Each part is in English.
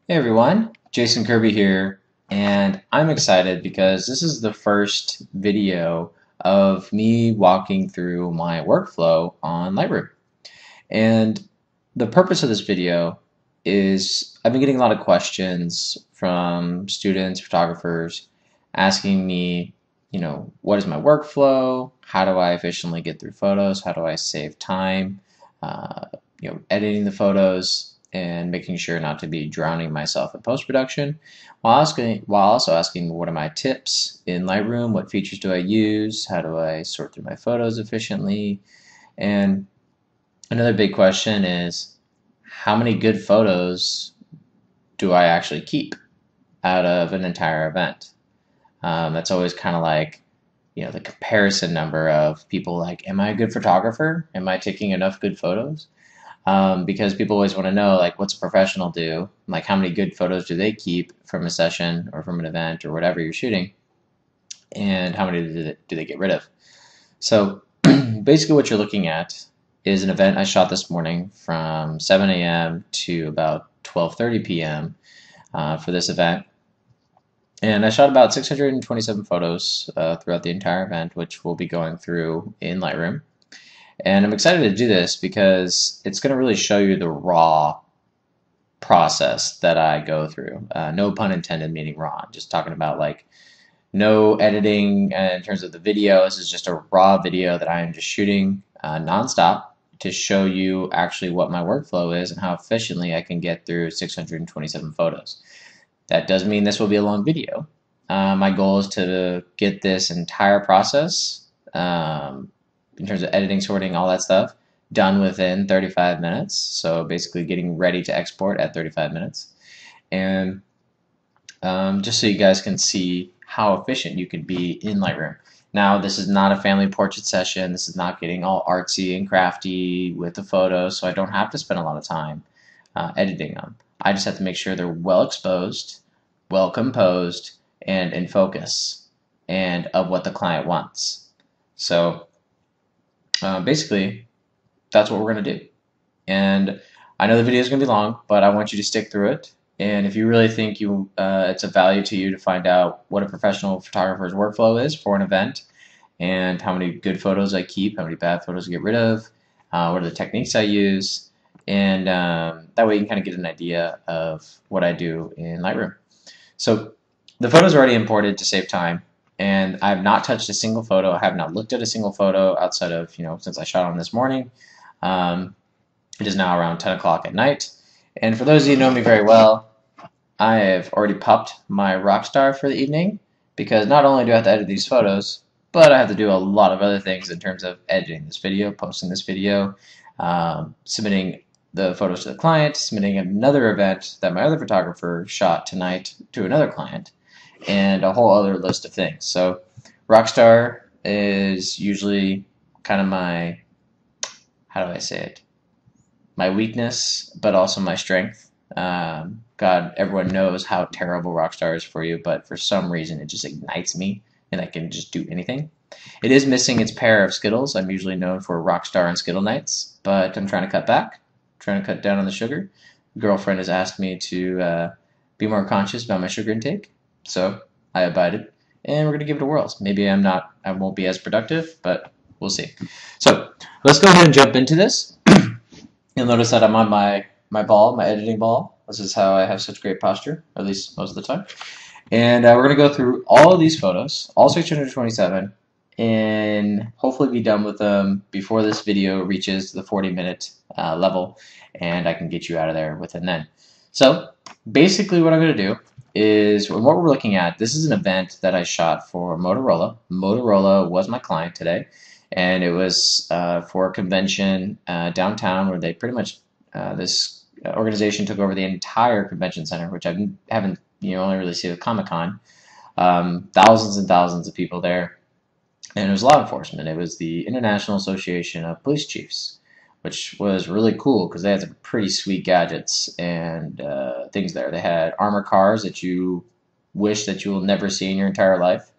Hey everyone, Jason Kirby here, and I'm excited because this is the first video of me walking through my workflow on Lightroom. And the purpose of this video is I've been getting a lot of questions from students, photographers, asking me, what is my workflow? How do I efficiently get through photos? How do I save time? Uh, editing the photos and making sure not to be drowning myself in post-production, while also asking what are my tips in Lightroom, what features do I use, how do I sort through my photos efficiently, and another big question is how many good photos do I actually keep out of an entire event? That's always kind of like, the comparison number of people like, am I a good photographer? Am I taking enough good photos? Because people always want to know, like, what's a professional do? Like, how many good photos do they keep from a session or from an event or whatever you're shooting? And how many do they get rid of? So basically what you're looking at is an event I shot this morning from 7 a.m. to about 12:30 p.m. For this event. And I shot about 627 photos throughout the entire event, which we'll be going through in Lightroom. And I'm excited to do this because it's going to really show you the raw process that I go through. No pun intended, meaning raw. I'm just talking about like no editing in terms of the video. This is just a raw video that I am just shooting nonstop to show you actually what my workflow is and how efficiently I can get through 627 photos. That does mean this will be a long video. My goal is to get this entire process in terms of editing, sorting, all that stuff, done within 35 minutes. So basically getting ready to export at 35 minutes. And just so you guys can see how efficient you can be in Lightroom. Now, this is not a family portrait session. This is not getting all artsy and crafty with the photos, so I don't have to spend a lot of time editing them. I just have to make sure they're well exposed, well composed, and in focus, and of what the client wants. So basically, that's what we're going to do. And I know the video is going to be long, but I want you to stick through it. And if you really think it's of value to you to find out what a professional photographer's workflow is for an event, and how many good photos I keep, how many bad photos I get rid of, what are the techniques I use, and that way you can kind of get an idea of what I do in Lightroom. So the photos are already imported to save time, and I have not touched a single photo. I have not looked at a single photo outside of, since I shot them this morning. It is now around 10 o'clock at night. And for those of you who know me very well, I have already popped my Rockstar for the evening, because not only do I have to edit these photos, but I have to do a lot of other things in terms of editing this video, posting this video, submitting the photos to the client, submitting another event that my other photographer shot tonight to another client, and a whole other list of things. So Rockstar is usually kind of my, how do I say it, my weakness, but also my strength. God, everyone knows how terrible Rockstar is for you, but for some reason it just ignites me and I can just do anything. It is missing its pair of Skittles. I'm usually known for Rockstar and Skittle nights, but I'm trying to cut back, trying to cut down on the sugar. Girlfriend has asked me to be more conscious about my sugar intake, so I abided, and we're going to give it a whirl. Maybe I won't be as productive, but we'll see. So let's go ahead and jump into this. You'll notice that I'm on my ball, my editing ball. This is how I have such great posture, at least most of the time. And we're going to go through all of these photos, all 627, and hopefully be done with them before this video reaches the 40-minute level, and I can get you out of there within then. So basically what I'm going to do is, what we're looking at, this is an event that I shot for Motorola. Motorola was my client today, and it was for a convention downtown where they pretty much, this organization took over the entire convention center, which I haven't only really seen at Comic-Con. Thousands and thousands of people there, and it was law enforcement. It was the International Association of Police Chiefs, which was really cool because they had some pretty sweet gadgets and things there. They had armor cars that you wish that you will never see in your entire life.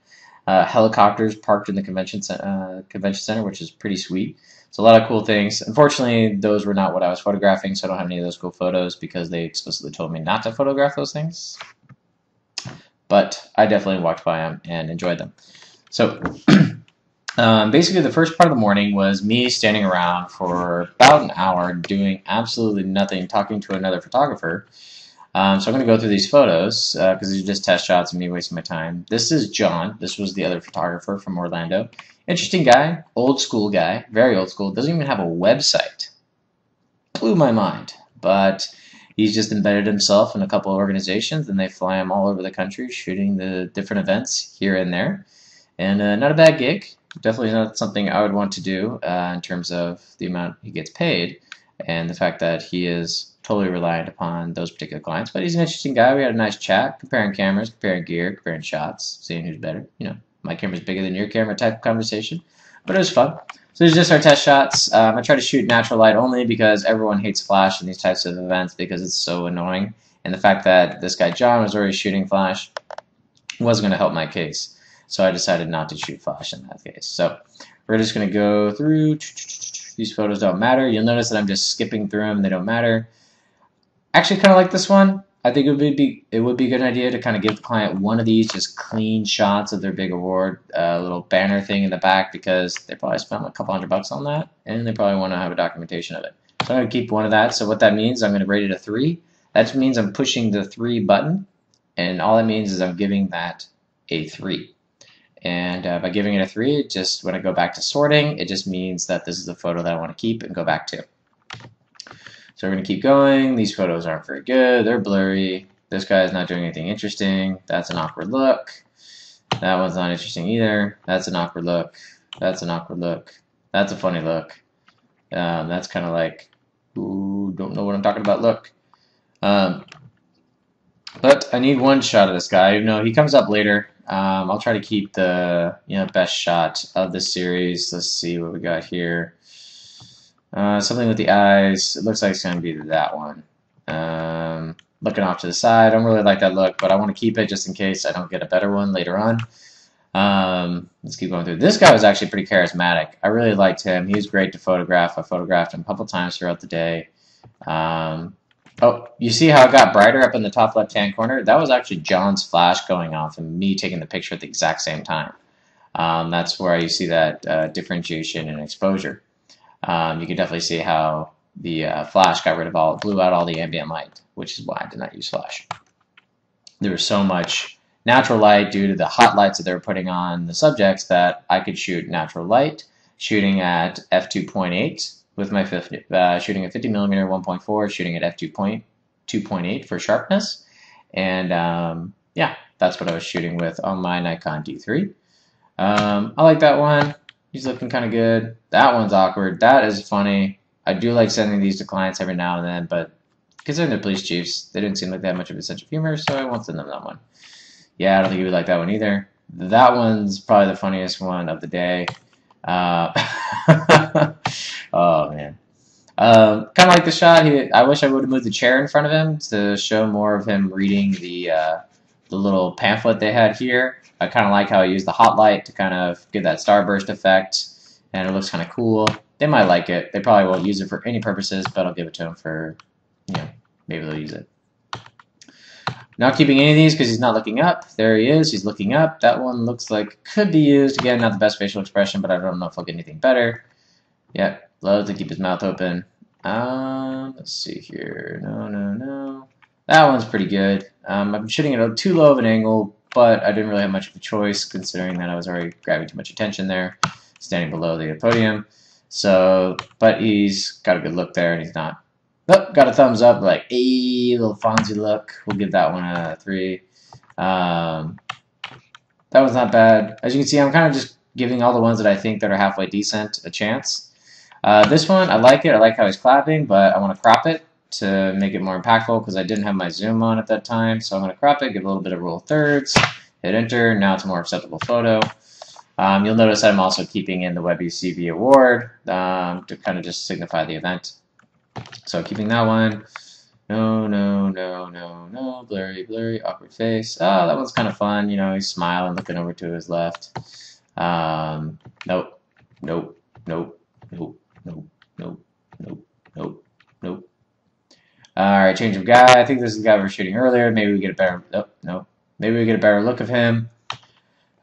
helicopters parked in the convention center, which is pretty sweet. So a lot of cool things. Unfortunately, those were not what I was photographing, so I don't have any of those cool photos because they explicitly told me not to photograph those things. But I definitely walked by them and enjoyed them. So basically, the first part of the morning was me standing around for about an hour doing absolutely nothing, talking to another photographer. So I'm going to go through these photos because these are just test shots of me wasting my time. This is John. This was the other photographer from Orlando. Interesting guy, old school guy, very old school. Doesn't even have a website. Blew my mind. But he's just embedded himself in a couple of organizations, and they fly him all over the country shooting the different events here and there. And not a bad gig. Definitely not something I would want to do in terms of the amount he gets paid and the fact that he is totally reliant upon those particular clients. But he's an interesting guy. We had a nice chat, comparing cameras, comparing gear, comparing shots, seeing who's better. You know, my camera's bigger than your camera type of conversation. But it was fun. So these are just our test shots. I try to shoot natural light only because everyone hates flash in these types of events because it's so annoying. And the fact that this guy John was already shooting flash wasn't going to help my case. So I decided not to shoot flash in that case. So we're just going to go through. These photos don't matter. You'll notice that I'm just skipping through them. They don't matter. Actually, kind of like this one. I think it would be a good idea to kind of give the client one of these just clean shots of their big award, little banner thing in the back, because they probably spent like a couple $100 on that, and they probably want to have a documentation of it. So I'm going to keep one of that. So what that means, I'm going to rate it a 3. That means I'm pushing the 3 button, and all that means is I'm giving that a 3. And by giving it a 3, just when I go back to sorting, it just means that this is the photo that I want to keep and go back to. So we're going to keep going. These photos aren't very good. They're blurry. This guy is not doing anything interesting. That's an awkward look. That one's not interesting either. That's an awkward look. That's an awkward look. That's a funny look. That's kind of like, ooh, don't know what I'm talking about look. But I need one shot of this guy. Even though he comes up later. I'll try to keep the best shot of the series. Let's see what we got here. Something with the eyes. It looks like it's going to be that one. Looking off to the side. I don't really like that look, but I want to keep it just in case I don't get a better one later on. Let's keep going through. This guy was actually pretty charismatic. I really liked him. He was great to photograph. I photographed him a couple times throughout the day. Oh, you see how it got brighter up in the top left-hand corner? That was actually John's flash going off and me taking the picture at the exact same time. That's where you see that differentiation in exposure. You can definitely see how the flash got rid of blew out all the ambient light, which is why I did not use flash. There was so much natural light due to the hot lights that they were putting on the subjects that I could shoot natural light, shooting at f2.8 with my shooting at 50mm 1.4, shooting at f2.8 for sharpness, and yeah, that's what I was shooting with on my Nikon D3. I like that one. He's looking kind of good. That one's awkward. That is funny. I do like sending these to clients every now and then, but considering they're police chiefs, they didn't seem like they had much of a sense of humor, so I won't send them that one. Yeah, I don't think you would like that one either. That one's probably the funniest one of the day. Oh, man. Kind of like the shot. I wish I would have moved the chair in front of him to show more of him reading the little pamphlet they had here. I kind of like how I used the hot light to kind of give that starburst effect, and it looks kind of cool. They might like it. They probably won't use it for any purposes, but I'll give it to them for, maybe they'll use it. Not keeping any of these because he's not looking up. There he is. He's looking up. That one looks like could be used. Again, not the best facial expression, but I don't know if I'll get anything better. Yep, love to keep his mouth open. Let's see here. No. That one's pretty good. I'm shooting at too low of an angle, but I didn't really have much of a choice considering that I was already grabbing too much attention there, standing below the podium. So, but he's got a good look there, and he's not. Oh, got a thumbs up, like, hey, little Fonzie look. We'll give that one a 3. That one's not bad. As you can see, I'm kind of just giving all the ones that I think that are halfway decent a chance. This one, I like it. I like how he's clapping, but I want to crop it to make it more impactful because I didn't have my zoom on at that time. So I'm going to crop it, give a little bit of rule of thirds, hit enter. Now it's a more acceptable photo. You'll notice that I'm also keeping in the WebUCV award to kind of just signify the event. So keeping that one. No, no, no, no, no. Blurry, blurry, awkward face. Oh, that one's kind of fun. You know, he's smiling, looking over to his left. Nope, nope, nope, nope, nope, nope, nope, nope, nope. Alright, change of guy. I think this is the guy we were shooting earlier. Maybe we get a better... Oh, no. Maybe we get a better look of him.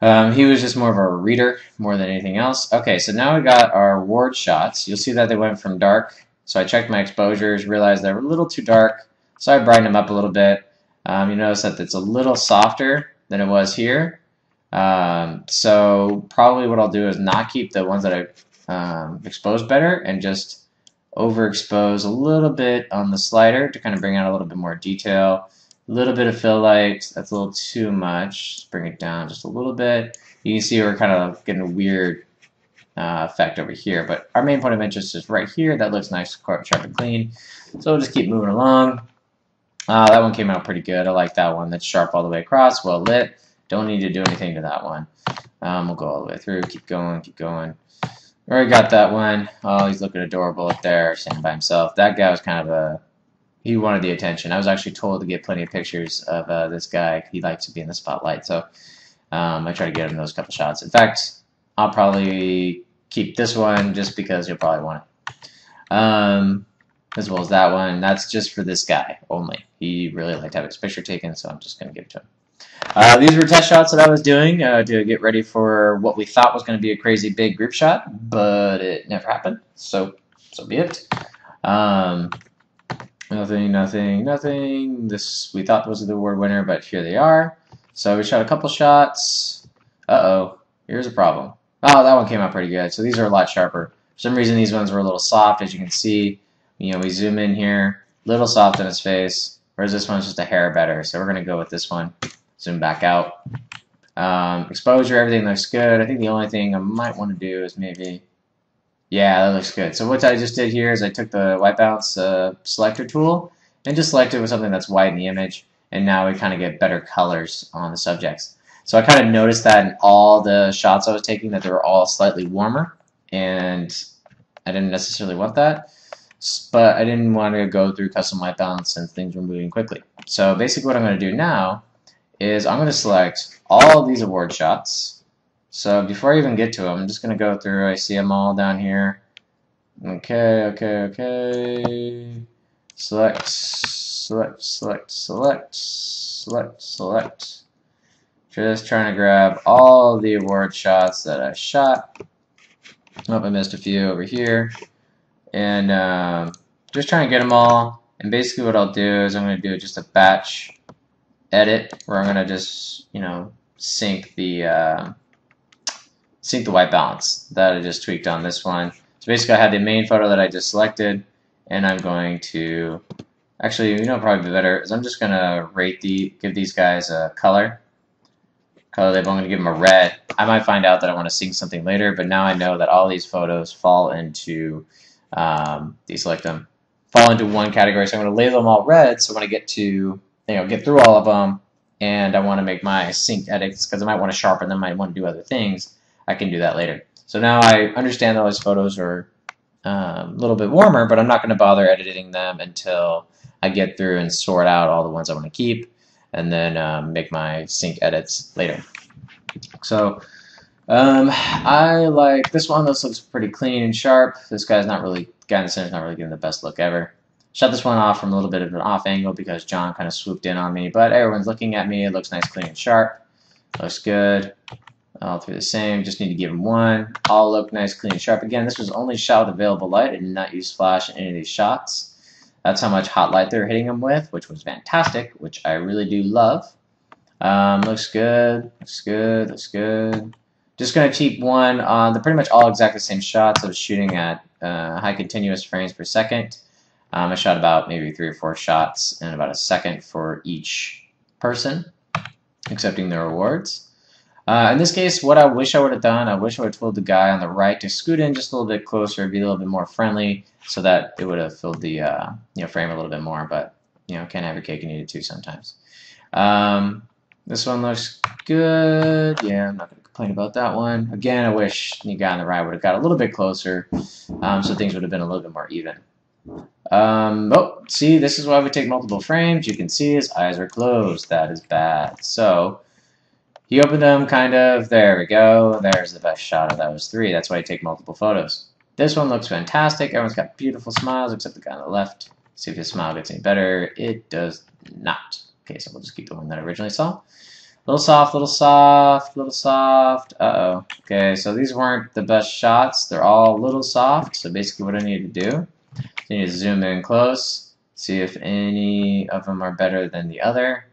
He was just more of a reader more than anything else. Okay, so now we got our ward shots. You'll see that they went from dark. So I checked my exposures, realized they were a little too dark. So I brightened them up a little bit. You notice that it's a little softer than it was here. So probably what I'll do is not keep the ones that I exposed better and just overexpose a little bit on the slider to kind of bring out a little bit more detail. A little bit of fill light, that's a little too much. Just bring it down just a little bit. You can see we're kind of getting a weird effect over here, but our main point of interest is right here. That looks nice, sharp and clean. So we'll just keep moving along. That one came out pretty good. I like that one. That's sharp all the way across, well lit. Don't need to do anything to that one. We'll go all the way through. Keep going, keep going. Already got that one. Oh, he's looking adorable up there, standing by himself. That guy was kind of he wanted the attention. I was actually told to get plenty of pictures of this guy. He likes to be in the spotlight, so I try to get him those couple shots. In fact, I'll probably keep this one just because you'll probably want it. As well as that one. That's just for this guy only. He really liked to have his picture taken, so I'm just going to give it to him. These were test shots that I was doing to get ready for what we thought was going to be a crazy big group shot, but it never happened, so be it. Nothing, nothing, nothing. This we thought was the award winner, but here they are. So we shot a couple shots. Uh-oh, here's a problem. Oh, that one came out pretty good. So these are a lot sharper. For some reason, these ones were a little soft, as you can see. You know, we zoom in here, little soft on his face, whereas this one's just a hair better. So we're going to go with this one. Zoom back out. Exposure, everything looks good. I think the only thing I might want to do is maybe... Yeah, that looks good. So what I just did here is I took the white balance selector tool and just selected with something that's white in the image, and now we kind of get better colors on the subjects. So I kind of noticed that in all the shots I was taking that they were all slightly warmer, and I didn't necessarily want that, but I didn't want to go through custom white balance and things were moving quickly. So basically what I'm going to do now is I'm going to select all of these award shots. So before I even get to them, I'm just going to go through. I see them all down here. Okay, okay, okay. Select, select, select, select, select, select. Just trying to grab all the award shots that I shot. Oh, I missed a few over here. And just trying to get them all. And basically what I'll do is I'm going to do just a batch edit where I'm going to just, you know, sync the white balance that I just tweaked on this one. So basically I had the main photo that I just selected, and I'm going to, actually, you know, probably be better is I'm just going to give these guys a color label. I'm going to give them a red. I might find out that I want to sync something later, but now I know that all these photos fall into, deselect them, fall into one category. So I'm going to label them all red, so when I get to, get through all of them, and I want to make my sync edits, because I might want to sharpen them, I might want to do other things, I can do that later. So now I understand that all these photos are a little bit warmer, but I'm not going to bother editing them until I get through and sort out all the ones I want to keep, and then make my sync edits later. So I like this one. This looks pretty clean and sharp. This guy's not really, guy in the center is not really getting the best look ever. Shut this one off from a little bit of an off angle because John kind of swooped in on me, but everyone's looking at me. It looks nice, clean, and sharp. Looks good. All three the same. Just need to give them one. All look nice, clean, and sharp. Again, this was only shot with available light. I did not use flash in any of these shots. That's how much hot light they're hitting them with, which was fantastic, which I really do love. Looks good. Looks good. Looks good. Just going to keep one on the pretty much all exactly the same shots. I was shooting at high continuous frames per second. I shot about maybe 3 or 4 shots in about a second for each person, accepting their rewards. In this case, what I wish I would have done, I wish I would have told the guy on the right to scoot in just a little bit closer, be a little bit more friendly, so that it would have filled the frame a little bit more. But can't have your cake and eat it too sometimes. This one looks good. Yeah, I'm not going to complain about that one. Again, I wish the guy on the right would have got a little bit closer, so things would have been a little bit more even. Oh, see, this is why we take multiple frames. You can see his eyes are closed. That is bad. So he opened them, kind of. There we go. There's the best shot of those three. That's why you take multiple photos. This one looks fantastic. Everyone's got beautiful smiles except the guy on the left. See if his smile gets any better. It does not. Okay, so we'll just keep the one that I originally saw. Little soft, little soft, little soft. Uh-oh. Okay, so these weren't the best shots. They're all a little soft. So basically what I need to do, I need to zoom in close, see if any of them are better than the other.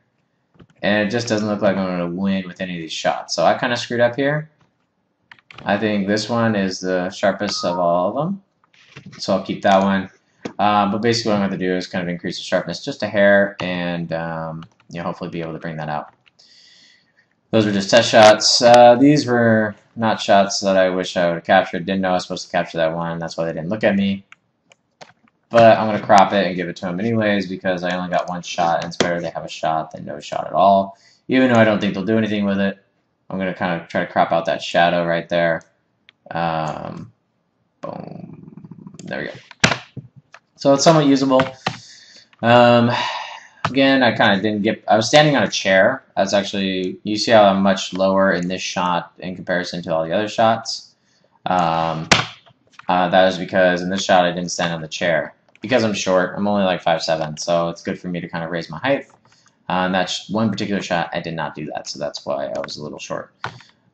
And it just doesn't look like I'm going to win with any of these shots. So I kind of screwed up here. I think this one is the sharpest of all of them. So I'll keep that one. But basically what I'm going to do is kind of increase the sharpness just a hair and hopefully be able to bring that out. Those were just test shots. These were not shots that I wish I would have captured. Didn't know I was supposed to capture that one. That's why they didn't look at me. But I'm going to crop it and give it to them anyways because I only got one shot, and it's better they have a shot than no shot at all. Even though I don't think they'll do anything with it, I'm going to kind of try to crop out that shadow right there. Boom. There we go. So it's somewhat usable. Again, I kind of didn't get... I was standing on a chair. That's actually... You see how I'm much lower in this shot in comparison to all the other shots. That is because in this shot I didn't stand on the chair. Because I'm short, I'm only like 5'7", so it's good for me to kind of raise my height. That one particular shot, I did not do that, so that's why I was a little short.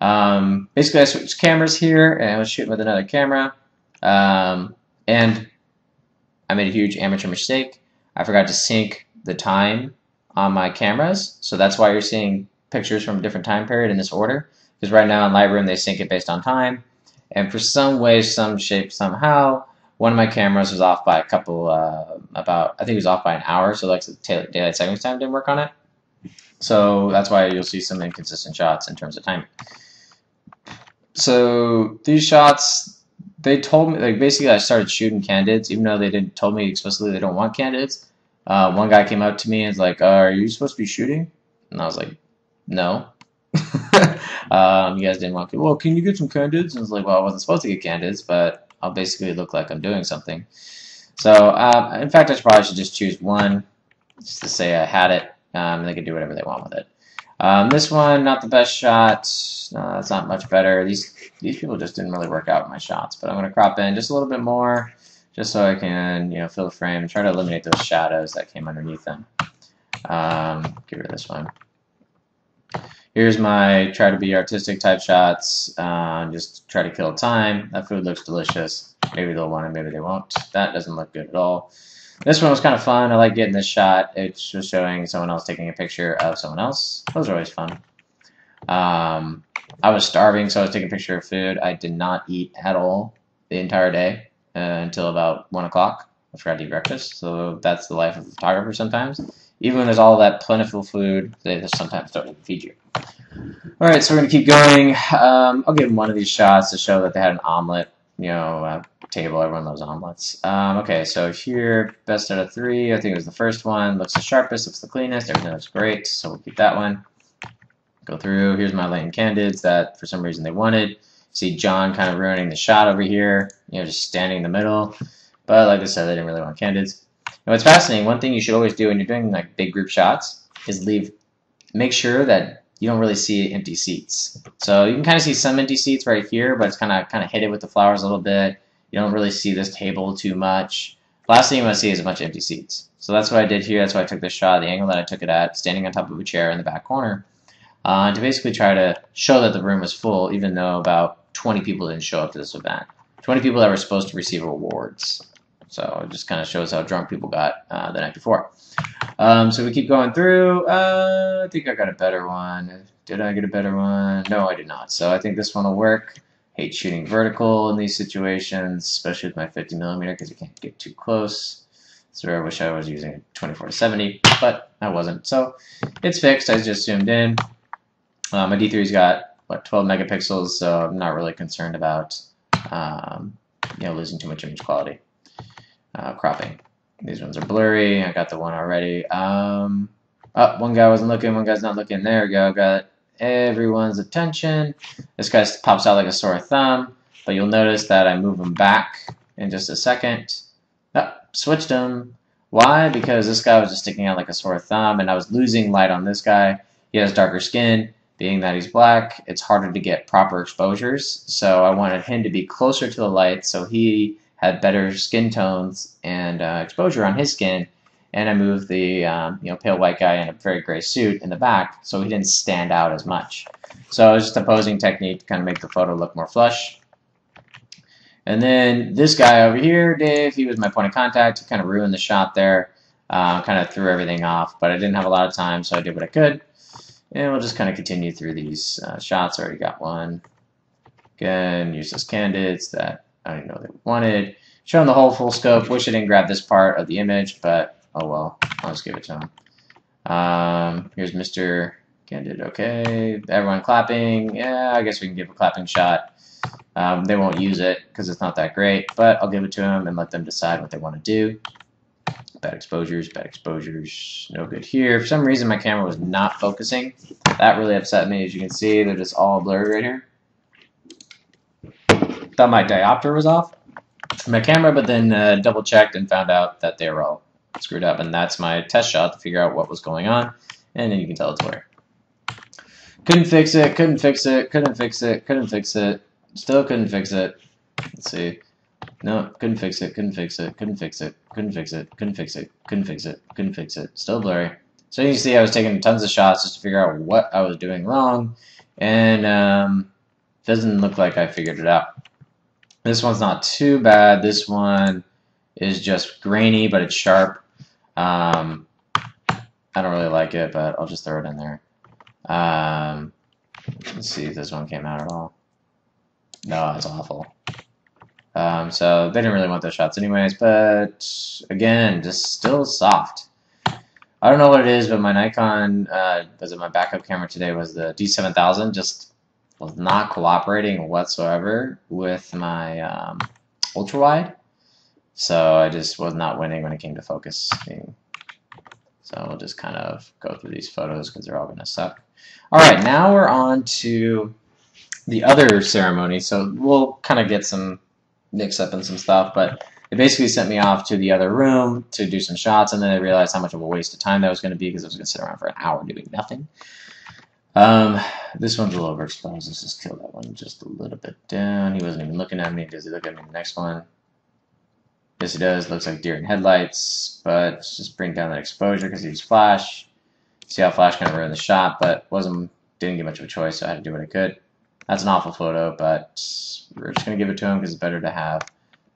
Basically, I switched cameras here, and I was shooting with another camera. And I made a huge amateur mistake. I forgot to sync the time on my cameras, so that's why you're seeing pictures from a different time period in this order. Because right now in Lightroom, they sync it based on time. And for some way, some shape, somehow, one of my cameras was off by a couple, I think it was off by an hour, so like the daylight savings time didn't work on it. So that's why you'll see some inconsistent shots in terms of timing. So these shots, they told me, like basically I started shooting candidates, even though they didn't told me explicitly they don't want candidates. One guy came up to me and was like, are you supposed to be shooting? And I was like, no. You guys didn't want to. Well, can you get some candidates? And I was like, well, I wasn't supposed to get candidates, but I'll basically look like I'm doing something. So, in fact, I probably should just choose one, just to say I had it, and they can do whatever they want with it. This one, not the best shot. It's not much better. These people just didn't really work out with my shots, but I'm going to crop in just a little bit more, just so I can, fill the frame and try to eliminate those shadows that came underneath them. Get rid of this one. Here's my try to be artistic type shots. Just try to kill time. That food looks delicious. Maybe they'll want it, maybe they won't. That doesn't look good at all. This one was kind of fun. I like getting this shot. It's just showing someone else taking a picture of someone else. Those are always fun. I was starving, so I was taking a picture of food. I did not eat at all the entire day until about 1 o'clock. I forgot to eat breakfast. So that's the life of a photographer sometimes. Even when there's all that plentiful food, they just sometimes don't feed you. Alright, so we're going to keep going. I'll give them one of these shots to show that they had an omelet, table. Everyone loves omelets. Okay, so here, best out of 3. I think it was the first one. Looks the sharpest, looks the cleanest. Everything looks great, so we'll keep that one. Go through. Here's my latent candidates that for some reason they wanted. See John kind of ruining the shot over here, just standing in the middle. But like I said, they didn't really want candidates. Now, what's fascinating, one thing you should always do when you're doing like big group shots is make sure that you don't really see empty seats. So you can kind of see some empty seats right here, but it's kind of hit it with the flowers a little bit. You don't really see this table too much. Last thing you want to see is a bunch of empty seats. So that's what I did here. That's why I took this shot, the angle that I took it at, standing on top of a chair in the back corner, to basically try to show that the room was full, even though about 20 people didn't show up to this event. 20 people that were supposed to receive awards. So it just kind of shows how drunk people got the night before. So we keep going through. I think I got a better one. Did I get a better one? No, I did not. So I think this one will work. Hate shooting vertical in these situations, especially with my 50mm because you can't get too close. So I wish I was using a 24-70, but I wasn't. So it's fixed. I just zoomed in. My D3's got 12 megapixels, so I'm not really concerned about losing too much image quality. Cropping. These ones are blurry. I got the one already. One guy wasn't looking. One guy's not looking. There we go. Got everyone's attention. This guy pops out like a sore thumb, but you'll notice that I move him back in just a second. Oh, switched him. Why? Because this guy was just sticking out like a sore thumb, and I was losing light on this guy. He has darker skin. Being that he's black, it's harder to get proper exposures. So I wanted him to be closer to the light, so he had better skin tones and exposure on his skin. And I moved the pale white guy in a very gray suit in the back, so he didn't stand out as much. So it was just a posing technique to kind of make the photo look more flush. And then this guy over here, Dave, he was my point of contact. He kind of ruined the shot there, kind of threw everything off, but I didn't have a lot of time, so I did what I could. And we'll just kind of continue through these shots. I already got one. Again, useless candidates that I don't even know they wanted. Showing the whole full scope. Wish I didn't grab this part of the image, but oh well. I'll just give it to him. Here's Mr. Candid. Okay. Everyone clapping. Yeah, I guess we can give a clapping shot. They won't use it because it's not that great, but I'll give it to them and let them decide what they want to do. Bad exposures, no good here. For some reason, my camera was not focusing. That really upset me. As you can see, they're just all blurry right here. Thought my diopter was off my camera, but then double checked and found out that they were all screwed up, and that's my test shot to figure out what was going on, and then you can tell it's blurry. Couldn't fix it, couldn't fix it, couldn't fix it, couldn't fix it. Still couldn't fix it. Let's see. No, couldn't fix it, couldn't fix it, couldn't fix it, couldn't fix it, couldn't fix it, couldn't fix it, couldn't fix it. Still blurry. So you can see I was taking tons of shots just to figure out what I was doing wrong, and doesn't look like I figured it out. This one's not too bad. This one is just grainy, but it's sharp. I don't really like it, but I'll just throw it in there. Let's see if this one came out at all. No, it's awful. So they didn't really want those shots anyways, but again, just still soft. I don't know what it is, but my Nikon, my backup camera today was the D7000, just was not cooperating whatsoever with my ultra wide. So I just was not winning when it came to focusing. So we'll just kind of go through these photos because they're all going to suck. All right, now we're on to the other ceremony. So we'll kind of get some mix up in some stuff, but they basically sent me off to the other room to do some shots, and then I realized how much of a waste of time that was going to be because I was going to sit around for an hour doing nothing. This one's a little overexposed. Let's just kill that one just a little bit down. He wasn't even looking at me. Does he look at me in the next one? Yes, he does. Looks like deer in headlights, but let's just bring down that exposure because he was flash. See how flash kind of ruined the shot, but didn't get much of a choice, so I had to do what I could. That's an awful photo, but we're just going to give it to him because it's better to have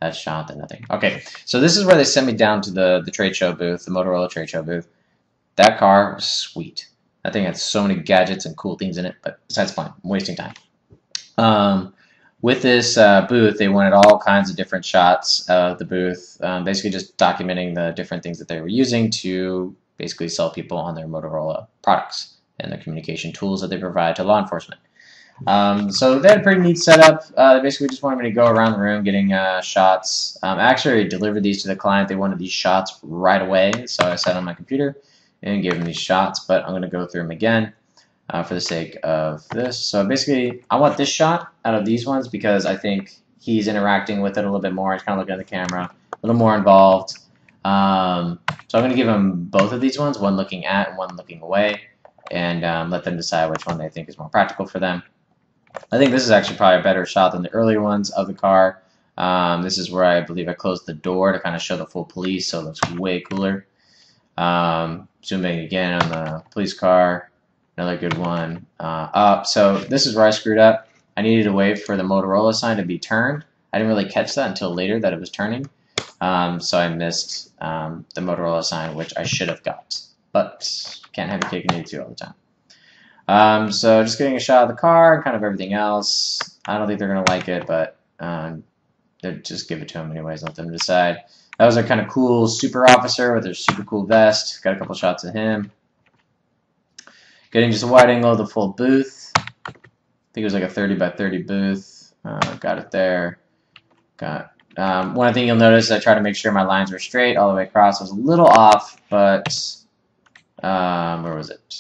that shot than nothing. Okay, so this is where they sent me down to the trade show booth, the Motorola trade show booth. That car was sweet. That thing had so many gadgets and cool things in it, but besides fine, I'm wasting time. With this booth, they wanted all kinds of different shots of the booth, basically just documenting the different things that they were using to basically sell people on their Motorola products and the communication tools that they provide to law enforcement. So they had a pretty neat setup. They basically just wanted me to go around the room getting shots. I actually delivered these to the client. They wanted these shots right away, so I sat on my computer and gave them these shots, but I'm going to go through them again for the sake of this. So basically, I want this shot out of these ones because I think he's interacting with it a little bit more. He's kind of looking at the camera, a little more involved. So I'm going to give him both of these ones, one looking at and one looking away, and let them decide which one they think is more practical for them. I think this is actually probably a better shot than the earlier ones of the car. This is where I believe I closed the door to kind of show the full police, so it looks way cooler. Zooming again on the police car, another good one. Up. So this is where I screwed up. I needed to wait for the Motorola sign to be turned. I didn't really catch that until later that it was turning. So I missed the Motorola sign, which I should have got. But can't have your cake and eat it too all the time. So just getting a shot of the car and kind of everything else. I don't think they're going to like it, but just give it to them anyways, let them decide. That was a kind of cool super officer with a super cool vest. Got a couple shots of him. Getting just a wide angle of the full booth. I think it was like a 30 by 30 booth. Got it there. One thing you'll notice, I try to make sure my lines were straight all the way across. I was a little off, but where was it?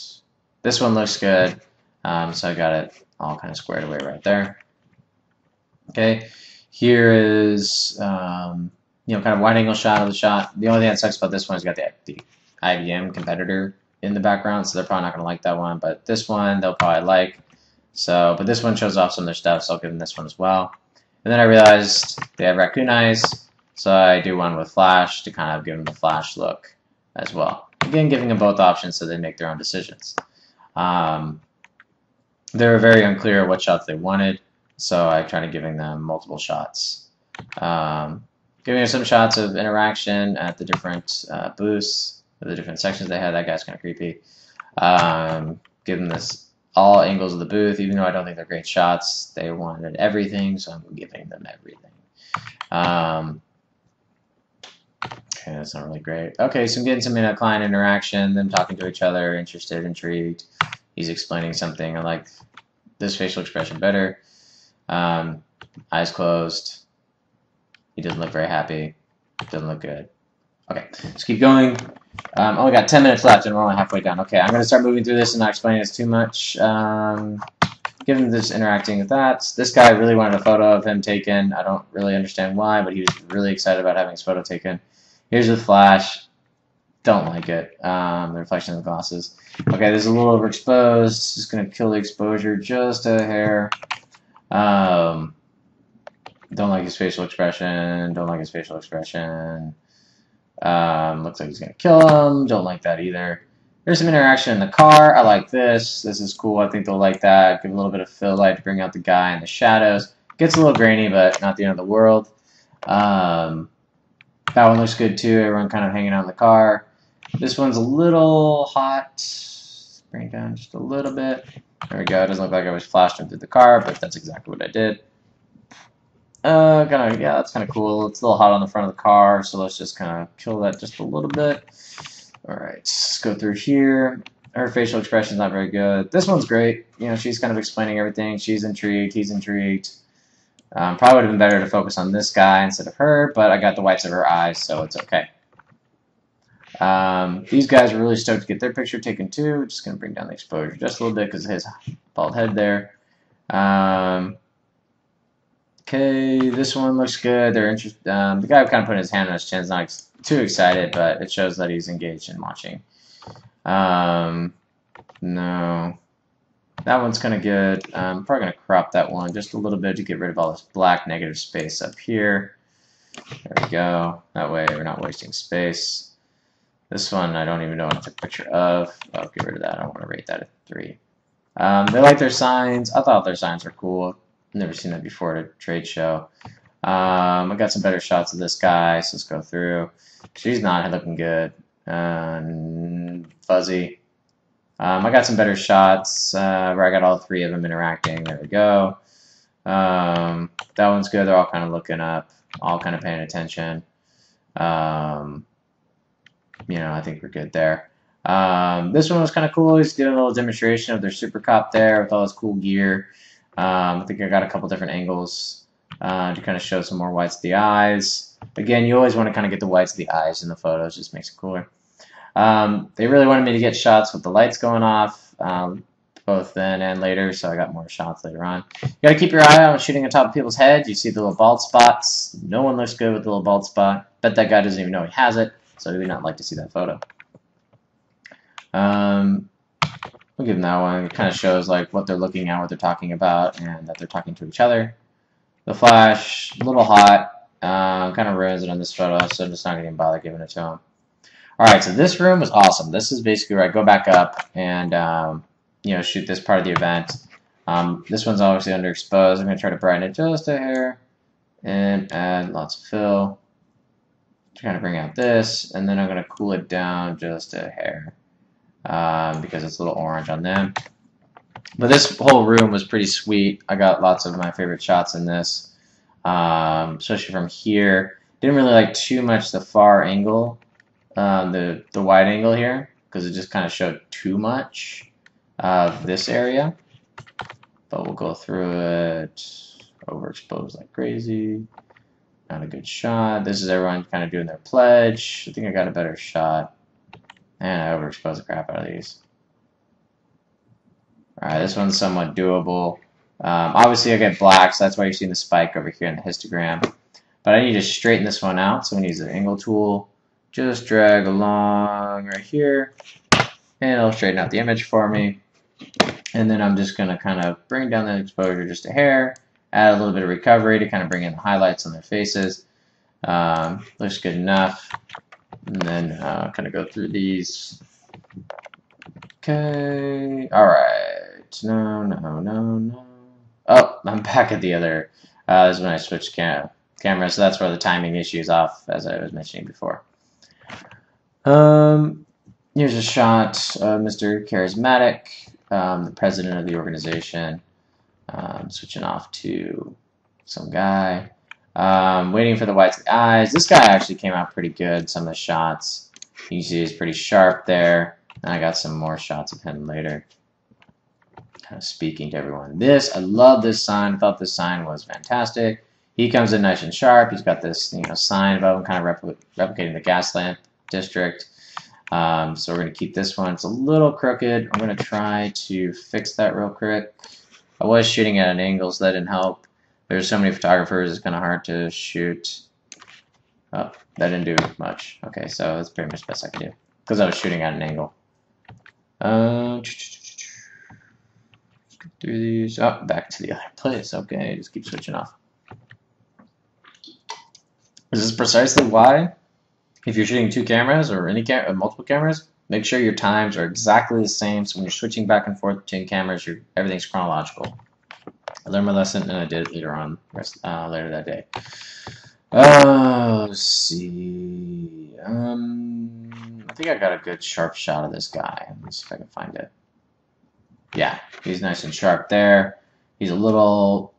This one looks good, so I got it all kind of squared away right there. Okay, here is kind of wide angle shot of the shot. The only thing that sucks about this one is got the IBM competitor in the background, so they're probably not going to like that one. But this one they'll probably like. So, but this one shows off some of their stuff, so I'll give them this one as well. And then I realized they have raccoon eyes, so I do one with flash to kind of give them the flash look as well. Again, giving them both options so they make their own decisions. They were very unclear what shots they wanted, so I tried giving them multiple shots. Giving them some shots of interaction at the different booths, the different sections they had. That guy's kind of creepy. Give them this all angles of the booth, even though I don't think they're great shots. They wanted everything, so I'm giving them everything. Okay, that's not really great. Okay, so I'm getting some client interaction, them talking to each other, interested, intrigued. He's explaining something. I like this facial expression better. Eyes closed. He doesn't look very happy. Doesn't look good. Okay, let's keep going. Only got 10 minutes left and we're only halfway down. Okay, I'm going to start moving through this and not explaining this too much. Give him this interacting with that. This guy really wanted a photo of him taken. I don't really understand why, but he was really excited about having his photo taken. Here's the flash. Don't like it. The reflection of the glasses. Okay, this is a little overexposed. Just going to kill the exposure just a hair. Don't like his facial expression. Don't like his facial expression. Looks like he's going to kill him. Don't like that either. There's some interaction in the car. I like this. This is cool. I think they'll like that. Give a little bit of fill light to bring out the guy in the shadows. Gets a little grainy, but not the end of the world. That one looks good too. Everyone kind of hanging out in the car. This one's a little hot. Bring it down just a little bit. There we go. It doesn't look like I was flashed him through the car, but that's exactly what I did. Yeah, that's kind of cool. It's a little hot on the front of the car, so let's just kind of kill that just a little bit. All right, let's go through here. Her facial expression's not very good. This one's great. She's kind of explaining everything. She's intrigued. He's intrigued. Probably would have been better to focus on this guy instead of her, but I got the whites of her eyes, so it's okay. These guys are really stoked to get their picture taken too. Just going to bring down the exposure just a little bit because of his bald head there. Okay, this one looks good. They're interested. The guy kind of put his hand on his chin is not too excited, but it shows that he's engaged in watching. No. That one's kind of good. I'm probably going to crop that one just a little bit to get rid of all this black negative space up here. There we go. That way we're not wasting space. This one I don't even know what I took a picture of. I'll get rid of that. I want to rate that at 3. They like their signs. I thought their signs were cool. Never seen that before at a trade show. I got some better shots of this guy, so let's go through. She's not looking good. Fuzzy. I got some better shots where I got all 3 of them interacting. There we go. That one's good. They're all kind of looking up, all kind of paying attention. I think we're good there. This one was kind of cool. He's doing a little demonstration of their super cop there with all his cool gear. I think I got a couple different angles to kind of show some more whites of the eyes. Again, you always want to kind of get the whites of the eyes in the photos, just makes it cooler. They really wanted me to get shots with the lights going off, both then and later, so I got more shots later on. You got to keep your eye out on shooting on top of people's heads. You see the little bald spots. No one looks good with the little bald spot. Bet that guy doesn't even know he has it, so he would not like to see that photo. We'll give them that one. It kind of shows like what they're looking at, what they're talking about, and that they're talking to each other. The flash, a little hot, kind of ruins it on this photo, so I'm just not going to even bother giving it to him. Alright, so this room was awesome. This is basically where I go back up and shoot this part of the event. This one's obviously underexposed. I'm going to try to brighten it just a hair and add lots of fill. Trying to bring out this, and then I'm going to cool it down just a hair. Because it's a little orange on them. But this whole room was pretty sweet. I got lots of my favorite shots in this, especially from here. Didn't really like too much the far angle, the wide angle here, because it just kind of showed too much of this area. But we'll go through it. Overexposed like crazy. Not a good shot. This is everyone kind of doing their pledge. I think I got a better shot. And I overexposed the crap out of these. Alright, this one's somewhat doable. Obviously I get black, so that's why you're seeing the spike over here in the histogram. but I need to straighten this one out. So I'm going to use the angle tool. Just drag along right here, and it'll straighten out the image for me. And then I'm just going to kind of bring down the exposure just a hair, add a little bit of recovery to kind of bring in the highlights on their faces. Looks good enough. And then kind of go through these. Okay. All right. No. Oh, I'm back at the other. This is when I switched camera, so that's where the timing issue is off, as I was mentioning before. Here's a shot of Mr. Charismatic, the president of the organization. Switching off to some guy. Waiting for the whites of the eyes. This guy actually came out pretty good. Some of the shots. You see he's pretty sharp there. And I got some more shots of him later. Kind of speaking to everyone. I love this sign. I thought this sign was fantastic. He comes in nice and sharp. He's got this, sign above him, kind of replicating the gas lamp district. So we're going to keep this one. It's a little crooked. I'm going to try to fix that real quick. I was shooting at an angle, so that didn't help. There's so many photographers, it's kind of hard to shoot. Oh, that didn't do much. Okay, so that's pretty much the best I could do, because I was shooting at an angle. Do these. Oh, back to the other place. Okay, just keep switching off. This is precisely why, if you're shooting two cameras or multiple cameras, make sure your times are exactly the same. So when you're switching back and forth between cameras, everything's chronological. I learned my lesson, and I did it later on, later that day. Let's see. I think I got a good sharp shot of this guy. Let me see if I can find it. Yeah, he's nice and sharp there. He's a little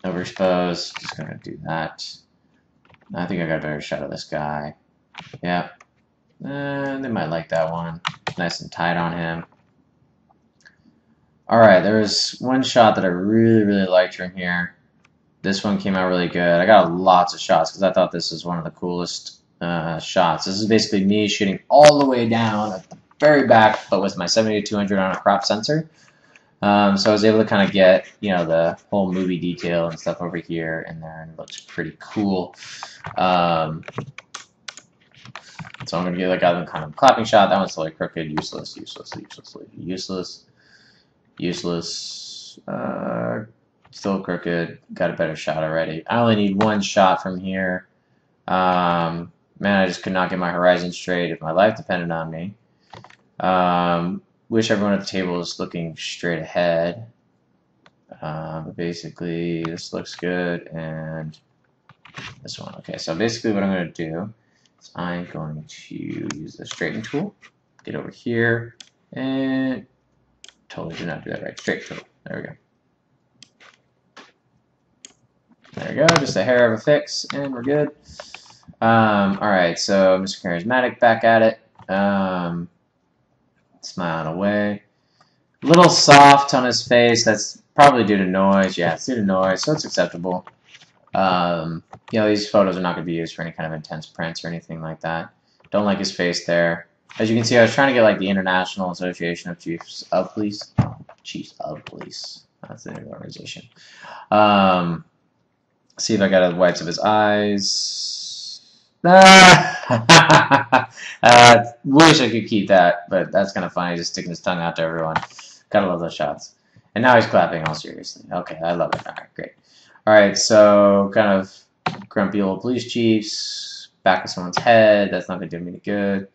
overexposed. Just gonna do that. I think I got a better shot of this guy. Yeah. They might like that one. Nice and tight on him. Alright, there was one shot that I really liked from here. This one came out really good. I got lots of shots because I thought this was one of the coolest shots. This is basically me shooting all the way down at the very back, but with my 70-200 on a crop sensor. So I was able to kind of get, the whole movie detail and stuff over here and there, and it looks pretty cool. So I'm going to get like a kind of clapping shot. That one's totally crooked, useless. Still crooked. Got a better shot already. I only need one shot from here. Man, I just could not get my horizon straight if my life depended on me. Wish everyone at the table was looking straight ahead. But basically, this looks good, and this one. Okay, so basically what I'm going to do is I'm going to use the straighten tool, get over here, and totally did not do that right. Straight tool. There we go. There we go. Just a hair of a fix, and we're good. Alright, so Mr. Charismatic back at it. Smiling away. A little soft on his face. That's probably due to noise. Yeah, it's due to noise, so it's acceptable. These photos are not going to be used for any kind of intense prints or anything like that. Don't like his face there. As you can see, I was trying to get like the International Association of Chiefs of Police. That's the name of the organization. See if I got the whites of his eyes. Wish I could keep that, but that's kind of funny, just sticking his tongue out to everyone. Gotta love those shots. And now he's clapping all seriously. Okay, I love it. Alright, great. Alright, so kind of grumpy old police chiefs, back of someone's head. That's not going to do me any good.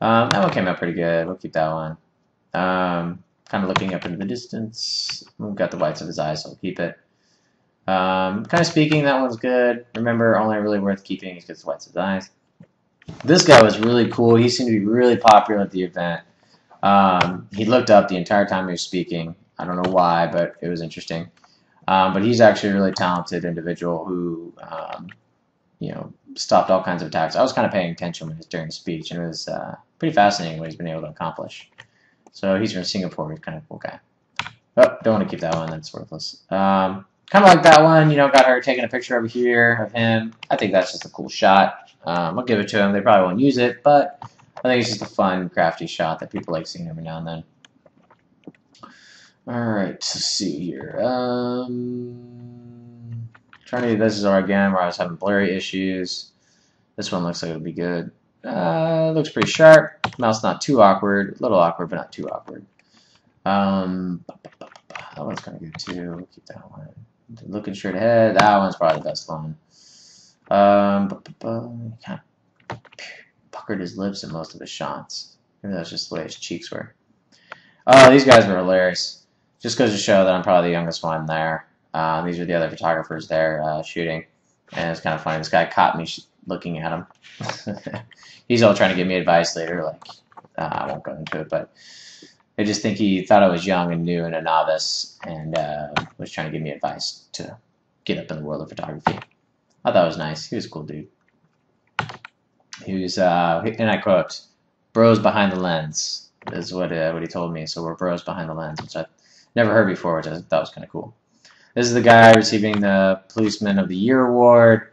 That one came out pretty good. We'll keep that one. Kind of looking up into the distance. We've got the whites of his eyes, so we'll keep it. Kind of speaking, that one's good. Remember, only really worth keeping is because the whites of his eyes. This guy was really cool. He seemed to be really popular at the event. He looked up the entire time he was speaking. I don't know why, but it was interesting. But he's actually a really talented individual who, stopped all kinds of attacks. I was kind of paying attention when he was during the speech, and it was pretty fascinating what he's been able to accomplish. So he's from Singapore. He's kind of a cool guy. Oh, don't want to keep that one. That's worthless. Kind of like that one, got her taking a picture over here of him. I think that's just a cool shot. I'll give it to him. They probably won't use it, but I think it's just a fun, crafty shot that people like seeing every now and then. Alright, let's see here. This is again where I was having blurry issues. This one looks like it'll be good. Looks pretty sharp. Mouse not too awkward. A little awkward, but not too awkward. That one's kind of good too. We'll keep that one. Looking straight ahead. That one's probably the best one. Kind of puckered his lips in most of his shots. Maybe that's just the way his cheeks were. Oh, these guys were hilarious. Just goes to show that I'm probably the youngest one there. These are the other photographers there shooting. And it's kind of funny. This guy caught me looking at him. He's all trying to give me advice later. Like, I won't go into it, but I just think he thought I was young and new and a novice and was trying to give me advice to get up in the world of photography. I thought it was nice. He was a cool dude. He was, and I quote, "Bros behind the lens," is what he told me. So we're bros behind the lens, which I never heard before, which I thought was kind of cool. This is the guy receiving the Policeman of the Year award.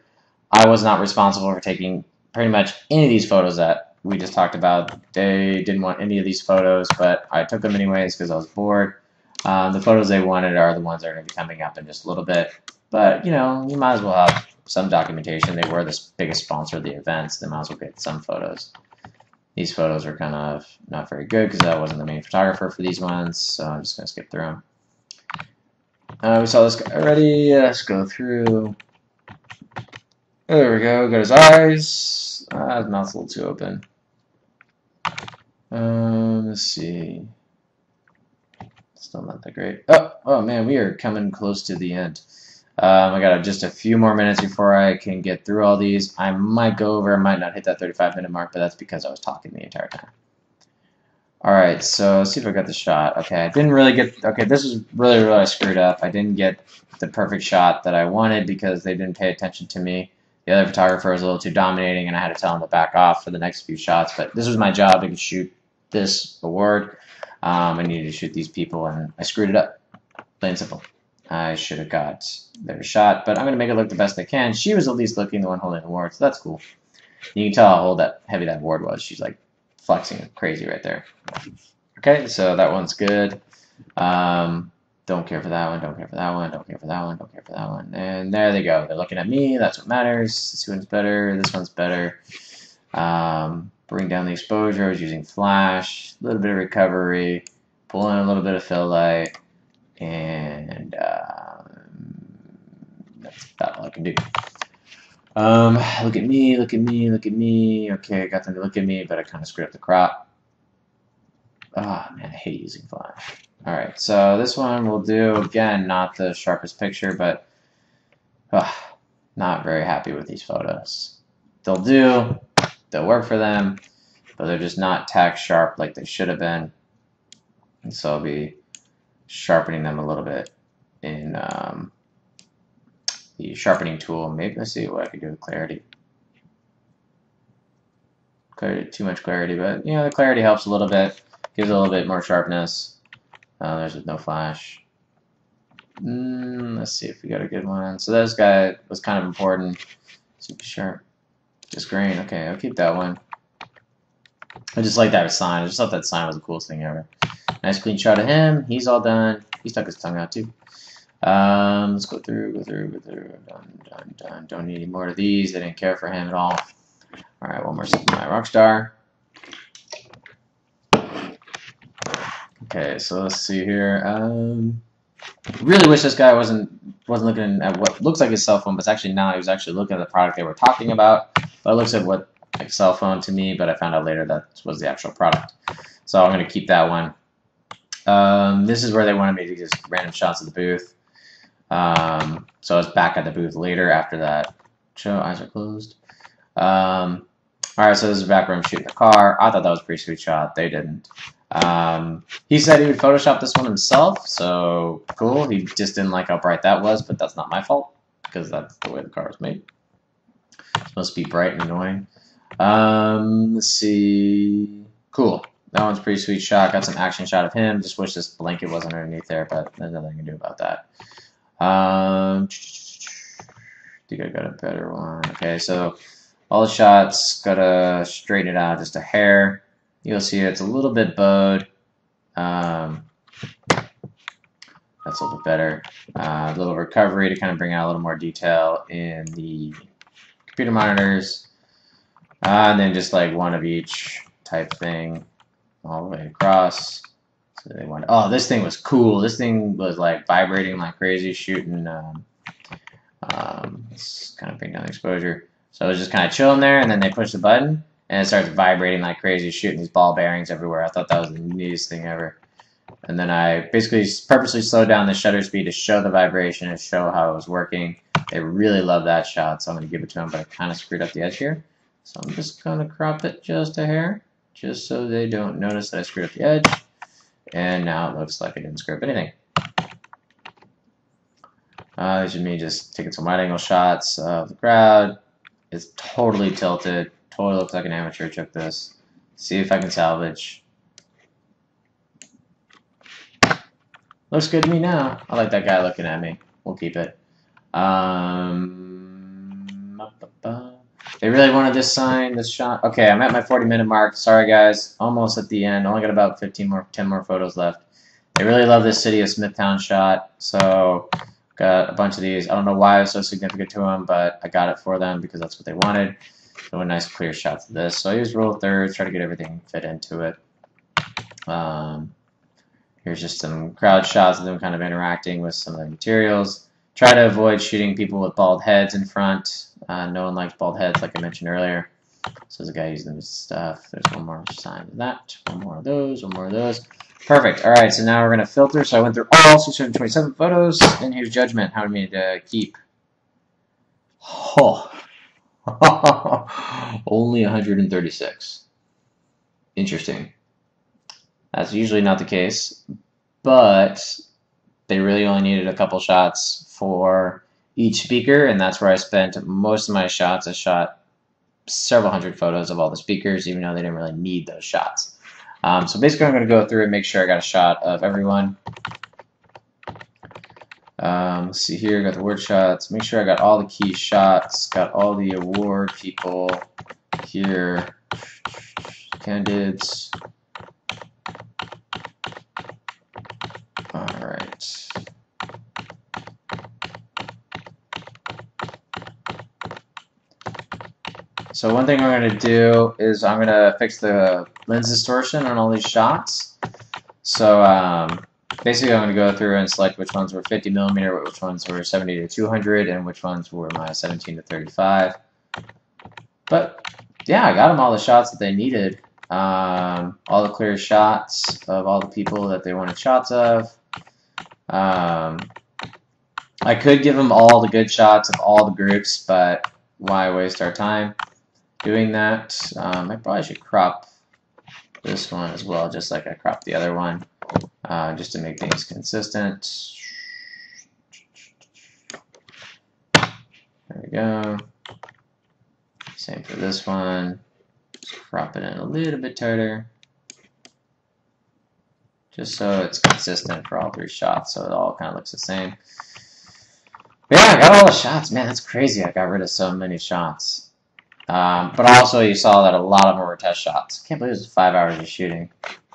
I was not responsible for taking pretty much any of these photos that we just talked about. They didn't want any of these photos, but I took them anyways because I was bored. The photos they wanted are the ones that are going to be coming up in just a little bit. But, you know, you might as well have some documentation. They were the biggest sponsor of the events. They might as well get some photos. These photos are kind of not very good because I wasn't the main photographer for these ones, so I'm just going to skip through them. We saw this guy already. Let's go through. There we go. Got his eyes. His mouth's a little too open. Let's see. Still not that great. Oh man, we are coming close to the end. I got just a few more minutes before I can get through all these. I might go over. I might not hit that 35-minute mark, but that's because I was talking the entire time. All right, so let's see if I got the shot. Okay, I didn't really get. Okay, this is really screwed up. I didn't get the perfect shot that I wanted because they didn't pay attention to me. The other photographer was a little too dominating, and I had to tell him to back off for the next few shots. But this was my job to shoot this award. I needed to shoot these people, and I screwed it up. Plain and simple. I should have got their shot, but I'm going to make it look the best I can. She was at least looking the one holding the award, so that's cool. You can tell how heavy that award was. She's like flexing crazy right there. Okay, so that one's good. Don't care for that one, don't care for that one, don't care for that one, don't care for that one. And there they go. They're looking at me. That's what matters. This one's better. This one's better. Bring down the exposure. I was using flash. A little bit of recovery. Pull in a little bit of fill light. And that's about all I can do. Look at me, look at me, look at me. Okay, I got them to look at me, but I kind of screwed up the crop. Oh, man, I hate using flash. Alright, so this one we'll do, again, not the sharpest picture, but not very happy with these photos. They'll work for them, but they're just not tack sharp like they should have been. And so I'll be sharpening them a little bit in the sharpening tool. Maybe let's see what I can do with clarity. Too much clarity, but you know, the clarity helps a little bit, gives it a little bit more sharpness. There's with no flash. Let's see if we got a good one. So this guy was kind of important. Super sharp. Just green. Okay, I'll keep that one. I just like that sign. I just thought that sign was the coolest thing ever. Nice clean shot of him. He's all done. He stuck his tongue out too. Let's go through. Done. Don't need any more of these. They didn't care for him at all. All right, one more second. My rock star. Okay, so let's see here. Really wish this guy wasn't looking at what looks like his cell phone, but it's actually not. He was actually looking at the product they were talking about. But it looks at what like cell phone to me, but I found out later that was the actual product. So I'm going to keep that one. This is where they wanted me to just random shots of the booth. So I was back at the booth later after that. Show eyes are closed. Alright, so this is back where I'm shooting the car. I thought that was a pretty sweet shot. They didn't. He said he would Photoshop this one himself, so cool. He just didn't like how bright that was, but that's not my fault because that's the way the car was made. It's supposed to be bright and annoying. Let's see. Cool. That one's a pretty sweet shot. Got some action shot of him. Just wish this blanket wasn't underneath there, but there's nothing I can do about that. I think I got a better one. Okay, so all the shots, gotta straighten it out just a hair. You'll see it's a little bit bowed. That's a little bit better. A little recovery to kind of bring out a little more detail in the computer monitors. And then just like one of each type thing all the way across. So they want. Oh, this thing was cool. This thing was like vibrating like crazy, shooting. Let's kind of bring down the exposure. So I was just kind of chilling there, and then they push the button, and it starts vibrating like crazy, shooting these ball bearings everywhere. I thought that was the neatest thing ever. And then I basically purposely slowed down the shutter speed to show the vibration and show how it was working. They really love that shot, so I'm going to give it to them, but I kind of screwed up the edge here. So I'm just going to crop it just a hair, just so they don't notice that I screwed up the edge. And now it looks like I didn't screw up anything. This is me just taking some wide angle shots of the crowd. It's totally tilted. Totally looks like an amateur took this. See if I can salvage. Looks good to me now. I like that guy looking at me. We'll keep it. They really wanted this sign, this shot. Okay, I'm at my 40-minute mark. Sorry, guys. Almost at the end. Only got about 10 more photos left. They really love this City of Smithtown shot, so got a bunch of these. I don't know why it was so significant to them, but I got it for them because that's what they wanted. So a nice clear shots of this. So I used rule of thirds, try to get everything fit into it. Here's just some crowd shots of them kind of interacting with some of the materials. Try to avoid shooting people with bald heads in front. No one likes bald heads, like I mentioned earlier. So there's a guy using this stuff. There's one more sign of that. One more of those. One more of those. Perfect. All right, so now we're going to filter. So I went through all 627 photos, and here's judgment. How many to keep? Oh. Only 136. Interesting. That's usually not the case, but they really only needed a couple shots for each speaker, and that's where I spent most of my shots. I shot several hundred photos of all the speakers, even though they didn't really need those shots. So basically I'm going to go through and make sure I got a shot of everyone. Let's see here, I got the word shots. Make sure I got all the key shots, got all the award people here, candidates. All right. So one thing I'm going to do is I'm going to fix the lens distortion on all these shots. So basically I'm going to go through and select which ones were 50 millimeter, which ones were 70 to 200, and which ones were my 17 to 35. But yeah, I got them all the shots that they needed. All the clear shots of all the people that they wanted shots of. I could give them all the good shots of all the groups, but why waste our time doing that? I probably should crop this one as well, just like I cropped the other one, just to make things consistent. There we go. Same for this one. Just crop it in a little bit tighter, just so it's consistent for all three shots, so it all kind of looks the same. But yeah, I got all the shots. Man, that's crazy. I got rid of so many shots. But also, you saw that a lot of them were test shots. Can't believe it was 5 hours of shooting,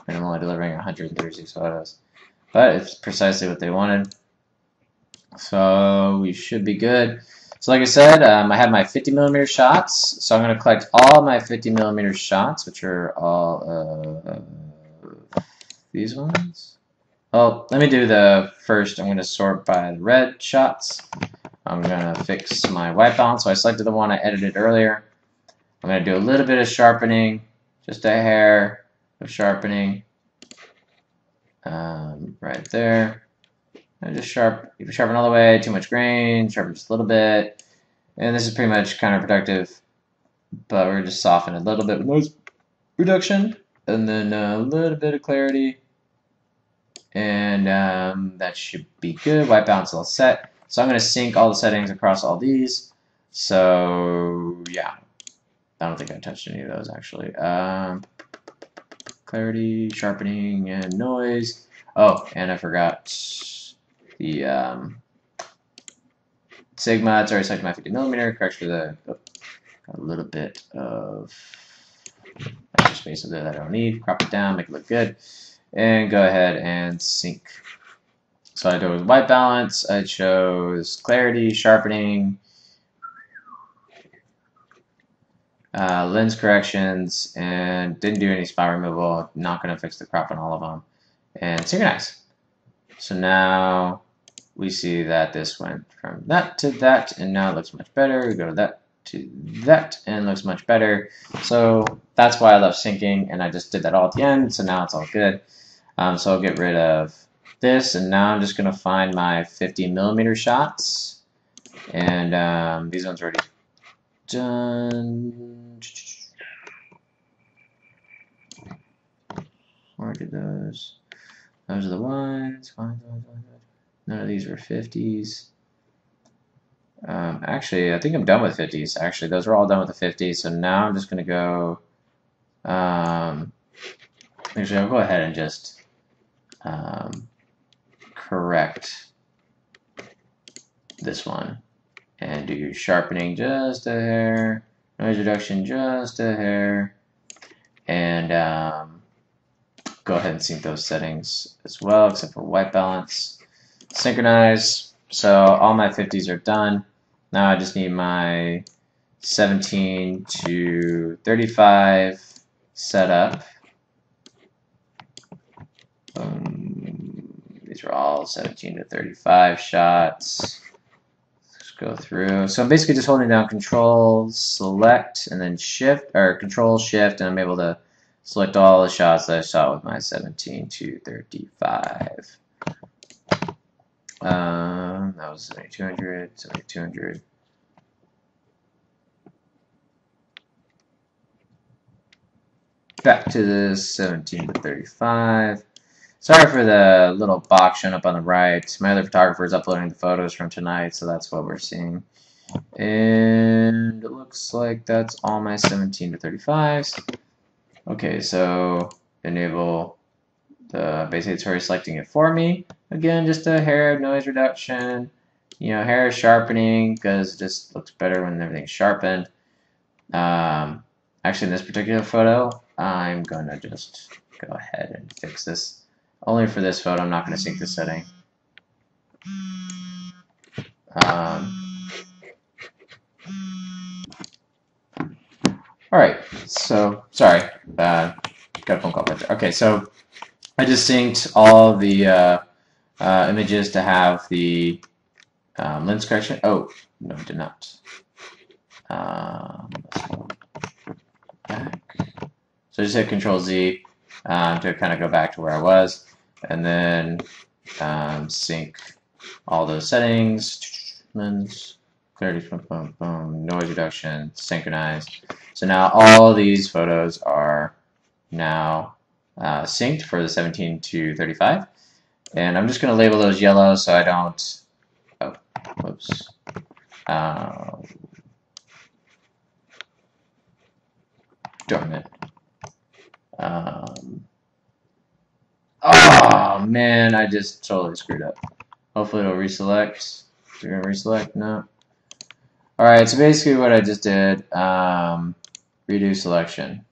and I'm only delivering 136 photos. But it's precisely what they wanted. So we should be good. So like I said, I have my 50 millimeter shots. So I'm going to collect all my 50 millimeter shots, which are all these ones. Oh, let me do the first. I'm going to sort by the red shots. I'm going to fix my white balance. So I selected the one I edited earlier. I'm going to do a little bit of sharpening, just a hair of sharpening right there. And just sharpen all the way, too much grain, sharpen just a little bit. And this is pretty much counterproductive, but we're just soften a little bit with noise reduction, and then a little bit of clarity. And that should be good. White balance all set. So I'm going to sync all the settings across all these. So yeah, I don't think I touched any of those actually. Clarity, sharpening, and noise. Oh, and I forgot the Sigma. It's already selected my 50 millimeter. Correct for the a little bit of extra space there that I don't need. Crop it down, make it look good. And go ahead and sync So I did with white balance, I chose clarity, sharpening, lens corrections, and didn't do any spot removal. Not going to fix the crop on all of them. And synchronize. So now we see that this went from that to that, and now it looks much better. We go to that to that, and it looks much better. So that's why I love syncing, and I just did that all at the end, so now it's all good. So I'll get rid of this, and now I'm just going to find my 50mm shots, and these ones are already done. Where did those? Those are the ones. None of these were 50s. Actually, I think I'm done with 50s. Actually, those are all done with the 50s. So now I'm just going to go. Actually, I'll go ahead and just correct this one and do sharpening just a hair, noise reduction just a hair, and go ahead and sync those settings as well, except for white balance. Synchronize. So all my 50s are done. Now I just need my 17 to 35 set up. These are all 17 to 35 shots. Let's go through. So I'm basically just holding down Control, Select, and then Shift, or Control, Shift, and I'm able to select all the shots that I shot with my 17 to 35. That was 7200, 7200. Back to the 17 to 35. Sorry for the little box showing up on the right. My other photographer is uploading the photos from tonight, so that's what we're seeing. And it looks like that's all my 17 to 35s. Okay, so enable the, basically it's already selecting it for me. Again, just a hair of noise reduction, hair sharpening, because it just looks better when everything's sharpened. Actually, in this particular photo, I'm going to just go ahead and fix this. Only for this photo, I'm not going to sync the setting. Alright, so, sorry, got a phone call right there. Okay, so I just synced all the images to have the lens correction. Oh, no, I did not. Let's go back. So just hit Control Z to kind of go back to where I was, and then sync all those settings, lens, clarity, boom, boom, boom, noise reduction, synchronize. So now all these photos are now synced for the 17 to 35. And I'm just going to label those yellow so I don't, oh, whoops. Darn it. Oh man, I just totally screwed up. Hopefully it'll reselect. We're gonna reselect, no. Alright, so basically what I just did, redo selection.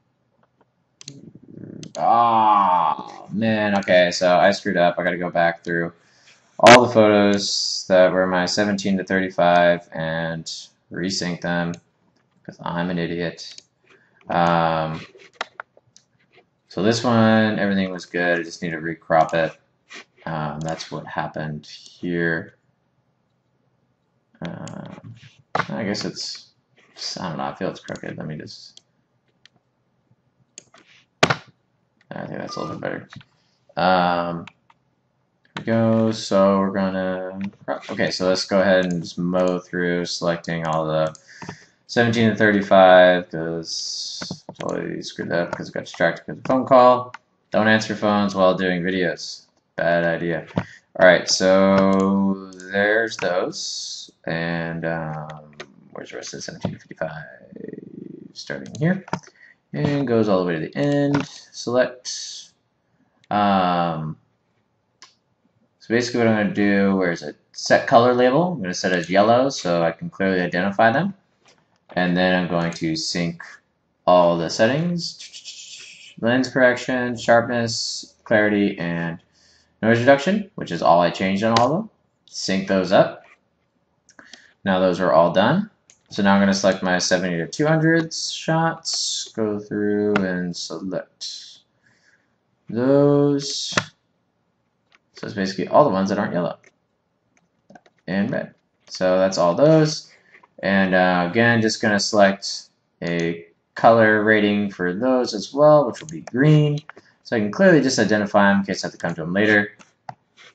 Oh man, okay, so I screwed up. I gotta go back through all the photos that were my 17 to 35 and resync them because I'm an idiot. So this one, everything was good. I just need to recrop it. That's what happened here. I guess it's, I don't know, I feel it's crooked. Let me just, I think that's a little bit better. Here we go. So we're gonna, okay, so let's go ahead and just mow through selecting all the 17 to 35 because I totally screwed up because I got distracted because of the phone call. Don't answer phones while doing videos. Bad idea. Alright, so there's those. And where's the rest of the 17 to 55? Starting here. And goes all the way to the end. Select. So basically what I'm going to do, where's it? Set color label. I'm going to set it as yellow so I can clearly identify them. And then I'm going to sync all the settings, lens correction, sharpness, clarity, and noise reduction, which is all I changed on all of them. Sync those up. Now those are all done. So now I'm going to select my 70 to 200s shots, go through and select those. So it's basically all the ones that aren't yellow and red. So that's all those. And again, just going to select a color rating for those as well, which will be green. So I can clearly just identify them in case I have to come to them later.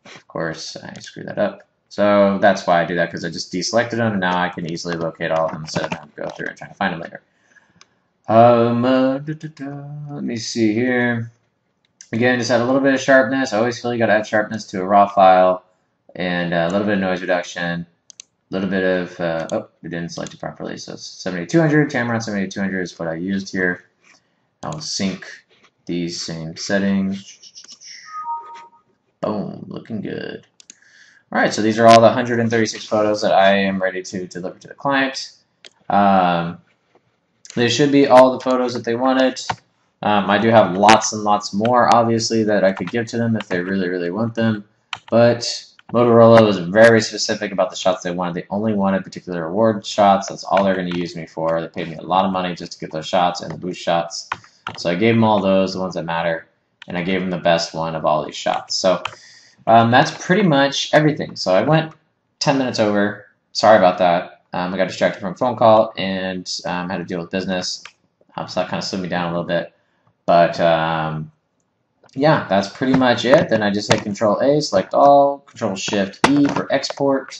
Of course, I screwed that up. So that's why I do that, because I just deselected them, and now I can easily locate all of them instead of having to go through and trying to find them later. Let me see here. Again, just add a little bit of sharpness. I always feel you got to add sharpness to a raw file, and a little bit of noise reduction, a little bit of, oh, we didn't select it properly, so 7200, Tamron 7200 is what I used here. I'll sync these same settings. Boom, looking good. All right, so these are all the 136 photos that I am ready to deliver to the client. They should be all the photos that they wanted. I do have lots and lots more, obviously, that I could give to them if they really, really want them. But Motorola was very specific about the shots they wanted. They only wanted particular award shots. That's all they're going to use me for. They paid me a lot of money just to get those shots and the boost shots. So I gave them all those, the ones that matter, and I gave them the best one of all these shots. So that's pretty much everything. So I went 10 minutes over. Sorry about that. I got distracted from a phone call and had to deal with business. So that kind of slowed me down a little bit. But yeah, that's pretty much it. Then I just hit Control A, select all, Control Shift E for export,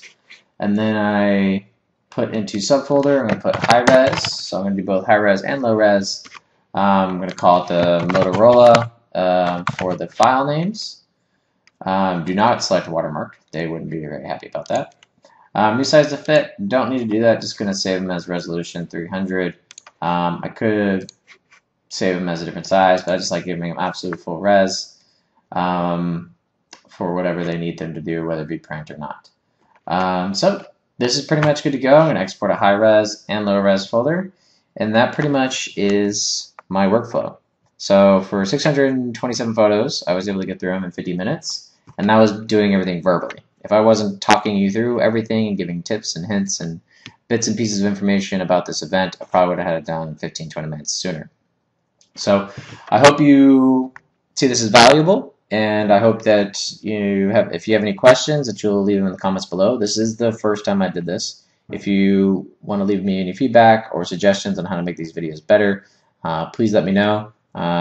and then I put into subfolder. I'm going to put high res, so I'm going to do both high res and low res. I'm going to call it the Motorola for the file names. Do not select watermark. They wouldn't be very happy about that. Resize to fit. Don't need to do that. Just going to save them as resolution 300. I could save them as a different size, but I just like giving them absolute full res for whatever they need them to do, whether it be print or not. So this is pretty much good to go. I'm going to export a high res and low res folder, and that pretty much is my workflow. So for 627 photos, I was able to get through them in 50 minutes, and that was doing everything verbally. If I wasn't talking you through everything and giving tips and hints and bits and pieces of information about this event, I probably would have had it done in 15-20 minutes sooner. So I hope you see this as valuable, and I hope that if you have any questions, that you'll leave them in the comments below. This is the first time I did this. If you want to leave me any feedback or suggestions on how to make these videos better, please let me know.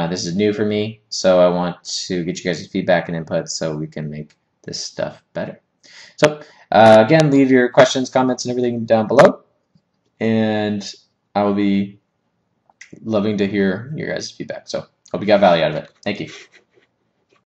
This is new for me, so I want to get you guys' feedback and input so we can make this stuff better. So again, leave your questions, comments, and everything down below, and I will be loving to hear your guys' feedback. So hope you got value out of it. Thank you.